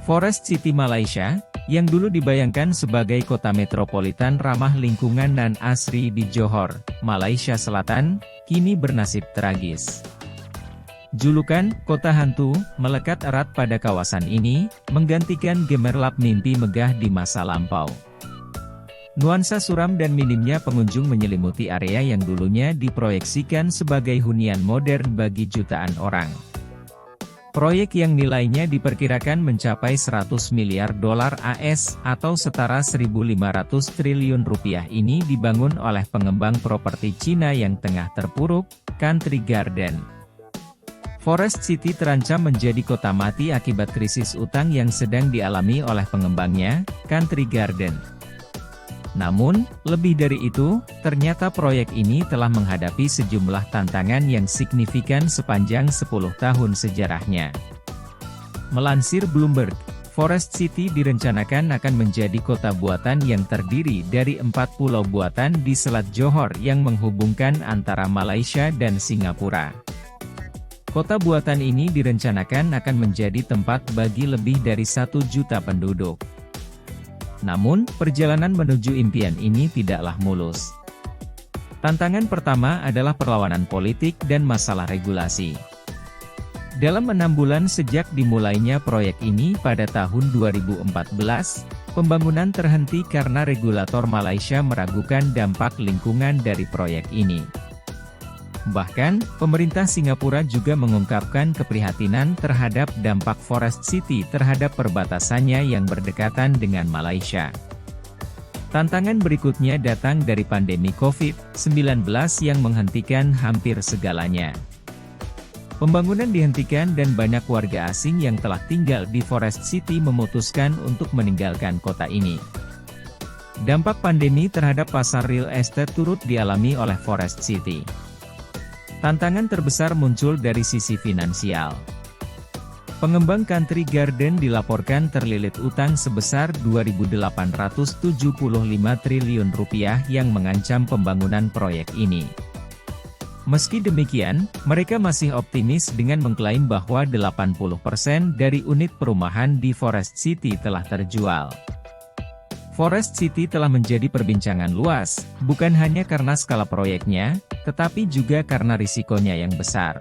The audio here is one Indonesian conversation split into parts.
Forest City Malaysia, yang dulu dibayangkan sebagai kota metropolitan ramah lingkungan dan asri di Johor, Malaysia Selatan, kini bernasib tragis. Julukan "Kota Hantu" melekat erat pada kawasan ini, menggantikan gemerlap mimpi megah di masa lampau. Nuansa suram dan minimnya pengunjung menyelimuti area yang dulunya diproyeksikan sebagai hunian modern bagi jutaan orang. Proyek yang nilainya diperkirakan mencapai 100 miliar dolar AS atau setara 1.500 triliun rupiah ini dibangun oleh pengembang properti Cina yang tengah terpuruk, Country Garden. Forest City terancam menjadi kota mati akibat krisis utang yang sedang dialami oleh pengembangnya, Country Garden. Namun, lebih dari itu, ternyata proyek ini telah menghadapi sejumlah tantangan yang signifikan sepanjang 10 tahun sejarahnya. Melansir Bloomberg, Forest City direncanakan akan menjadi kota buatan yang terdiri dari 4 pulau buatan di Selat Johor yang menghubungkan antara Malaysia dan Singapura. Kota buatan ini direncanakan akan menjadi tempat bagi lebih dari 1 juta penduduk. Namun, perjalanan menuju impian ini tidaklah mulus. Tantangan pertama adalah perlawanan politik dan masalah regulasi. Dalam 6 bulan sejak dimulainya proyek ini pada tahun 2014, pembangunan terhenti karena regulator Malaysia meragukan dampak lingkungan dari proyek ini. Bahkan, pemerintah Singapura juga mengungkapkan keprihatinan terhadap dampak Forest City terhadap perbatasannya yang berdekatan dengan Malaysia. Tantangan berikutnya datang dari pandemi COVID-19 yang menghentikan hampir segalanya. Pembangunan dihentikan dan banyak warga asing yang telah tinggal di Forest City memutuskan untuk meninggalkan kota ini. Dampak pandemi terhadap pasar real estate turut dialami oleh Forest City. Tantangan terbesar muncul dari sisi finansial. Pengembang Country Garden dilaporkan terlilit utang sebesar 2.875 triliun rupiah yang mengancam pembangunan proyek ini. Meski demikian, mereka masih optimis dengan mengklaim bahwa 80% dari unit perumahan di Forest City telah terjual. Forest City telah menjadi perbincangan luas, bukan hanya karena skala proyeknya, tetapi juga karena risikonya yang besar.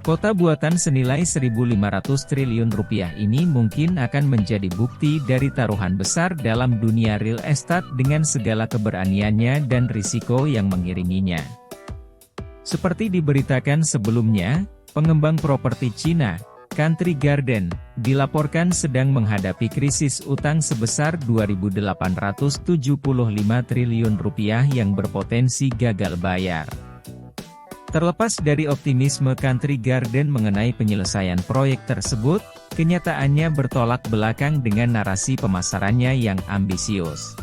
Kota buatan senilai 1.500 triliun rupiah ini mungkin akan menjadi bukti dari taruhan besar dalam dunia real estate dengan segala keberaniannya dan risiko yang mengiringinya. Seperti diberitakan sebelumnya, pengembang properti Cina, Country Garden, dilaporkan sedang menghadapi krisis utang sebesar 2.875 triliun rupiah yang berpotensi gagal bayar. Terlepas dari optimisme Country Garden mengenai penyelesaian proyek tersebut, kenyataannya bertolak belakang dengan narasi pemasarannya yang ambisius.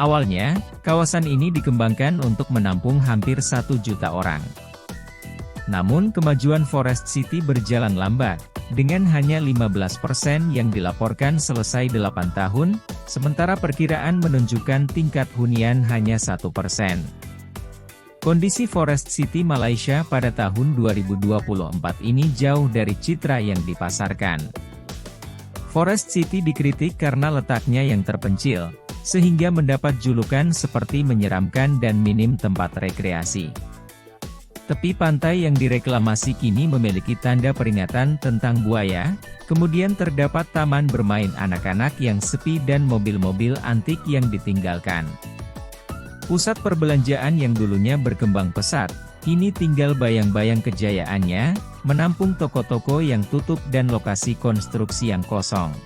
Awalnya, kawasan ini dikembangkan untuk menampung hampir 1 juta orang. Namun kemajuan Forest City berjalan lambat, dengan hanya 15% yang dilaporkan selesai 8 tahun, sementara perkiraan menunjukkan tingkat hunian hanya 1%. Kondisi Forest City Malaysia pada tahun 2024 ini jauh dari citra yang dipasarkan. Forest City dikritik karena letaknya yang terpencil, sehingga mendapat julukan seperti menyeramkan dan minim tempat rekreasi. Tepi pantai yang direklamasi kini memiliki tanda peringatan tentang buaya, kemudian terdapat taman bermain anak-anak yang sepi dan mobil-mobil antik yang ditinggalkan. Pusat perbelanjaan yang dulunya berkembang pesat, kini tinggal bayang-bayang kejayaannya, menampung toko-toko yang tutup dan lokasi konstruksi yang kosong.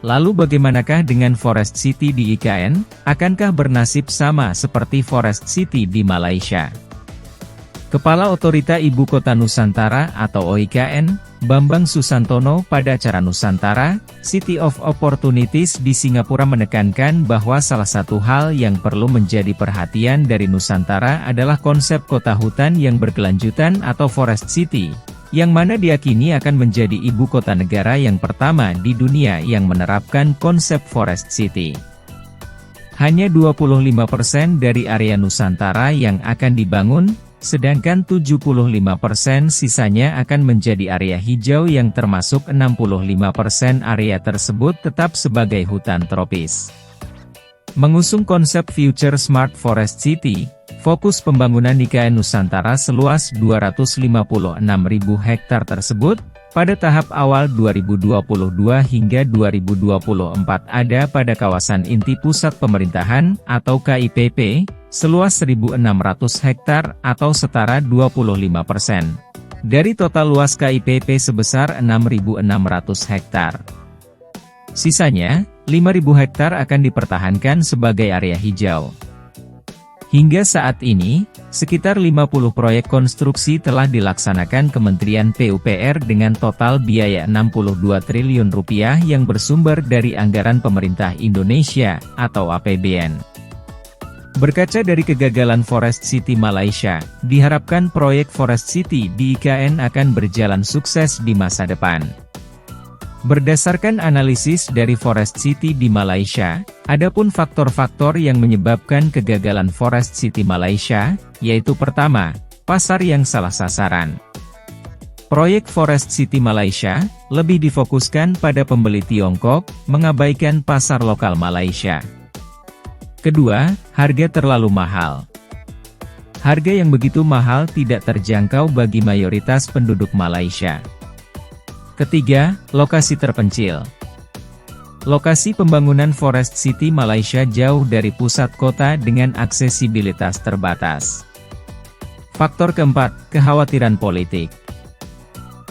Lalu bagaimanakah dengan Forest City di IKN? Akankah bernasib sama seperti Forest City di Malaysia? Kepala Otorita Ibu Kota Nusantara atau OIKN, Bambang Susantono pada acara Nusantara, City of Opportunities di Singapura menekankan bahwa salah satu hal yang perlu menjadi perhatian dari Nusantara adalah konsep kota hutan yang berkelanjutan atau Forest City, yang mana diyakini akan menjadi ibu kota negara yang pertama di dunia yang menerapkan konsep Forest City. Hanya 25% dari area Nusantara yang akan dibangun, sedangkan 75% sisanya akan menjadi area hijau yang termasuk 65% area tersebut tetap sebagai hutan tropis. Mengusung konsep Future Smart Forest City, fokus pembangunan IKN Nusantara seluas 256.000 hektar tersebut, pada tahap awal 2022 hingga 2024 ada pada kawasan inti pusat pemerintahan atau KIPP, seluas 1.600 hektar atau setara 25%. Dari total luas KIPP sebesar 6.600 hektar. Sisanya, 5.000 hektar akan dipertahankan sebagai area hijau. Hingga saat ini, sekitar 50 proyek konstruksi telah dilaksanakan Kementerian PUPR dengan total biaya Rp62 triliun yang bersumber dari anggaran pemerintah Indonesia, atau APBN. Berkaca dari kegagalan Forest City Malaysia, diharapkan proyek Forest City di IKN akan berjalan sukses di masa depan. Berdasarkan analisis dari Forest City di Malaysia, adapun faktor-faktor yang menyebabkan kegagalan Forest City Malaysia, yaitu pertama, pasar yang salah sasaran. Proyek Forest City Malaysia lebih difokuskan pada pembeli Tiongkok, mengabaikan pasar lokal Malaysia. Kedua, harga terlalu mahal. Harga yang begitu mahal tidak terjangkau bagi mayoritas penduduk Malaysia. Ketiga, lokasi terpencil. Lokasi pembangunan Forest City Malaysia jauh dari pusat kota dengan aksesibilitas terbatas. Faktor keempat, kekhawatiran politik.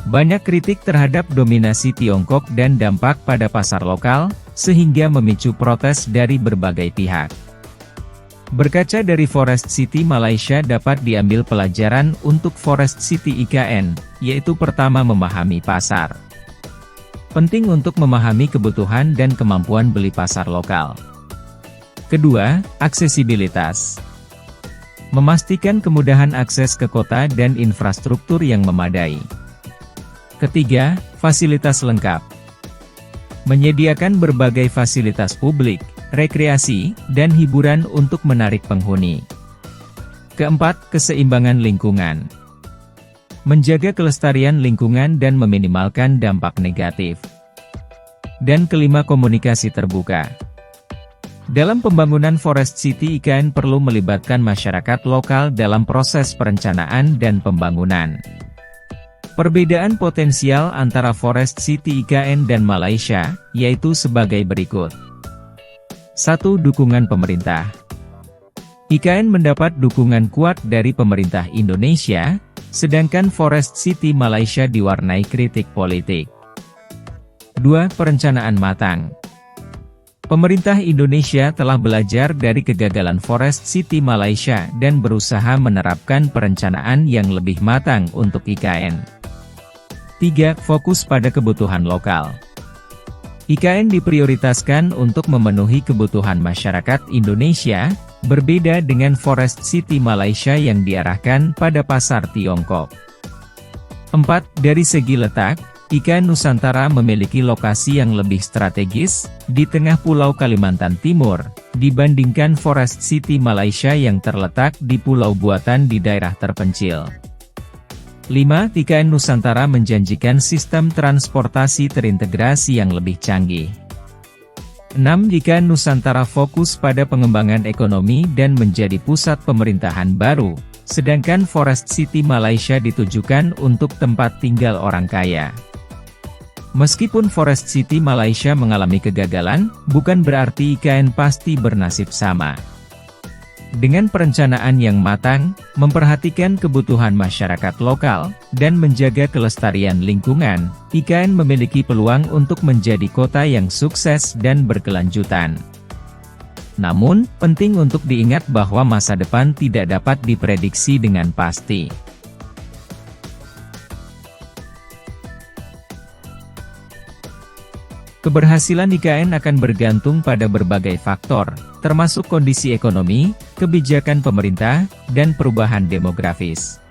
Banyak kritik terhadap dominasi Tiongkok dan dampak pada pasar lokal, sehingga memicu protes dari berbagai pihak. Berkaca dari Forest City Malaysia dapat diambil pelajaran untuk Forest City IKN, yaitu pertama memahami pasar. Penting untuk memahami kebutuhan dan kemampuan beli pasar lokal. Kedua, aksesibilitas. Memastikan kemudahan akses ke kota dan infrastruktur yang memadai. Ketiga, fasilitas lengkap. Menyediakan berbagai fasilitas publik, rekreasi, dan hiburan untuk menarik penghuni. Keempat, keseimbangan lingkungan. Menjaga kelestarian lingkungan dan meminimalkan dampak negatif. Dan kelima, komunikasi terbuka. Dalam pembangunan Forest City IKN perlu melibatkan masyarakat lokal dalam proses perencanaan dan pembangunan. Perbedaan potensial antara Forest City IKN dan Malaysia, yaitu sebagai berikut. 1. Dukungan pemerintah. IKN mendapat dukungan kuat dari pemerintah Indonesia, sedangkan Forest City Malaysia diwarnai kritik politik. 2. Perencanaan matang. Pemerintah Indonesia telah belajar dari kegagalan Forest City Malaysia dan berusaha menerapkan perencanaan yang lebih matang untuk IKN. 3. Fokus pada kebutuhan lokal. IKN diprioritaskan untuk memenuhi kebutuhan masyarakat Indonesia, berbeda dengan Forest City Malaysia yang diarahkan pada pasar Tiongkok. 4. Dari segi letak, IKN Nusantara memiliki lokasi yang lebih strategis, di tengah Pulau Kalimantan Timur, dibandingkan Forest City Malaysia yang terletak di pulau buatan di daerah terpencil. 5. IKN Nusantara menjanjikan sistem transportasi terintegrasi yang lebih canggih. 6. IKN Nusantara fokus pada pengembangan ekonomi dan menjadi pusat pemerintahan baru, sedangkan Forest City Malaysia ditujukan untuk tempat tinggal orang kaya. Meskipun Forest City Malaysia mengalami kegagalan, bukan berarti IKN pasti bernasib sama. Dengan perencanaan yang matang, memperhatikan kebutuhan masyarakat lokal, dan menjaga kelestarian lingkungan, IKN memiliki peluang untuk menjadi kota yang sukses dan berkelanjutan. Namun, penting untuk diingat bahwa masa depan tidak dapat diprediksi dengan pasti. Keberhasilan IKN akan bergantung pada berbagai faktor, termasuk kondisi ekonomi, kebijakan pemerintah, dan perubahan demografis.